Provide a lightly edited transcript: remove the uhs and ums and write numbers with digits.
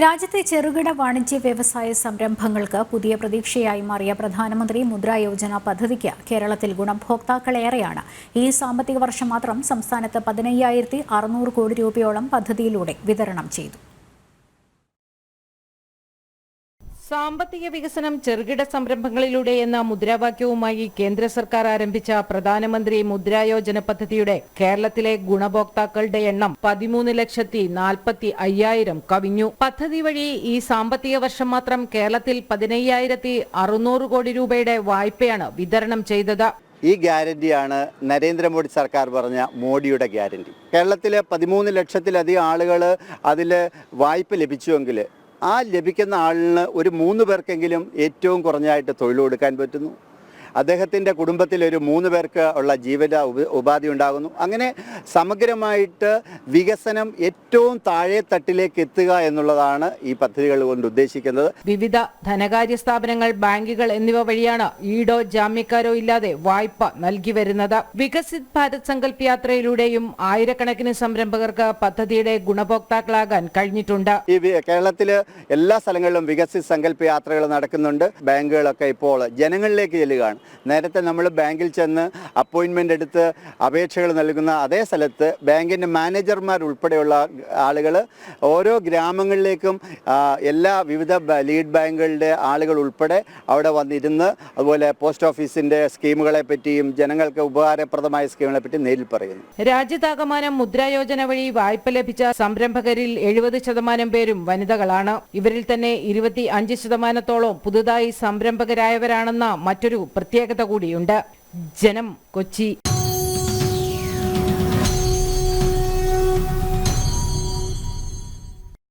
രാജ്യത്തെ ചെറുകിട വാണിജ്യ വ്യവസായ സംരംഭങ്ങൾക്ക് പുതിയ പ്രതീക്ഷയായി മാറിയ പ്രധാനമന്ത്രി മുദ്രാ യോജന പദ്ധതിക്ക് കേരളത്തിൽ ഗുണഭോക്താക്കളേറെയാണ്. ഈ സാമ്പത്തിക വർഷം മാത്രം സംസ്ഥാനത്ത് 15,600 കോടി രൂപയോളം പദ്ധതിയിലൂടെ വിതരണം ചെയ്തു. സാമ്പത്തിക വികസനം ചെറുകിട സംരംഭങ്ങളിലൂടെ എന്ന മുദ്രാവാക്യവുമായി കേന്ദ്ര സർക്കാർ ആരംഭിച്ച പ്രധാനമന്ത്രി മുദ്രാ യോജന പദ്ധതിയുടെ കേരളത്തിലെ ഗുണഭോക്താക്കളുടെ എണ്ണം 13,40,500 കവിഞ്ഞു. പദ്ധതി വഴി ഈ സാമ്പത്തിക വർഷം മാത്രം കേരളത്തിൽ 15,600 കോടി രൂപയുടെ വായ്പയാണ് വിതരണം ചെയ്തത്. ഈ ഗ്യാരണ്ടിയാണ് നരേന്ദ്രമോദി സർക്കാർ പറഞ്ഞ മോഡിയുടെ ഗ്യാരണ്ടി. കേരളത്തിലെ 13 ലക്ഷത്തിലധികം ആളുകൾ അതിൽ വായ്പ ലഭിച്ചുവെങ്കിൽ ആ ലഭിക്കുന്ന ആളിന് ഒരു 3 പേർക്കെങ്കിലും ഏറ്റവും കുറഞ്ഞായിട്ട് തൊഴിൽ കൊടുക്കാൻ പറ്റുന്നു. അദ്ദേഹത്തിൻ്റെ കുടുംബത്തിൽ ഒരു 3 പേർക്ക് ഉള്ള ജീവിത ഉപാധി ഉണ്ടാകുന്നു. അങ്ങനെ സമഗ്രമായിട്ട് വികസനം ഏറ്റവും താഴെ തട്ടിലേക്ക് എത്തുക എന്നുള്ളതാണ് ഈ പദ്ധതികൾ കൊണ്ട് ഉദ്ദേശിക്കുന്നത്. വിവിധ ധനകാര്യ സ്ഥാപനങ്ങൾ, ബാങ്കുകൾ എന്നിവ വഴിയാണ് ഈടോ ജാമ്യക്കാരോ ഇല്ലാതെ വായ്പ നൽകി വരുന്നത്. വികസിത് ഭാരത് സങ്കല്പ് യാത്രയിലൂടെയും ആയിരക്കണക്കിന് സംരംഭകർക്ക് പദ്ധതിയുടെ ഗുണഭോക്താക്കളാകാൻ കഴിഞ്ഞിട്ടുണ്ട്. ഈ കേരളത്തിൽ എല്ലാ സ്ഥലങ്ങളിലും വികസിത് സങ്കല്പ് യാത്രകൾ നടക്കുന്നുണ്ട്. ബാങ്കുകളൊക്കെ ഇപ്പോൾ ജനങ്ങളിലേക്ക് ചെല്ലുകയാണ്. നേരത്തെ നമ്മൾ ബാങ്കിൽ ചെന്ന് അപ്പോയിൻമെൻ്റ് എടുത്ത് അപേക്ഷകൾ നൽകുന്ന അതേ സ്ഥലത്ത് ബാങ്കിൻ്റെ മാനേജർമാർ ഉൾപ്പെടെയുള്ള ആളുകൾ ഓരോ ഗ്രാമങ്ങളിലേക്കും എല്ലാ വിവിധ ലീഡ് ബാങ്കുകളുടെ ആളുകൾ ഉൾപ്പെടെ അവിടെ വന്നിരുന്ന് അതുപോലെ പോസ്റ്റ് ഓഫീസിൻ്റെ സ്കീമുകളെ പറ്റിയും ജനങ്ങൾക്ക് ഉപകാരപ്രദമായ സ്കീമുകളെ പറ്റി നേരിൽ പറയുന്നു. രാജ്യത്താകമാനം മുദ്രാ യോജന വഴി വായ്പ ലഭിച്ച സംരംഭകരിൽ 70% പേരും വനിതകളാണ്. ഇവരിൽ തന്നെ 25% പുതുതായി സംരംഭകരായവരാണെന്ന മറ്റൊരു പ്രത്യേകത കൂടിയുണ്ട്. ജനം, കൊച്ചി.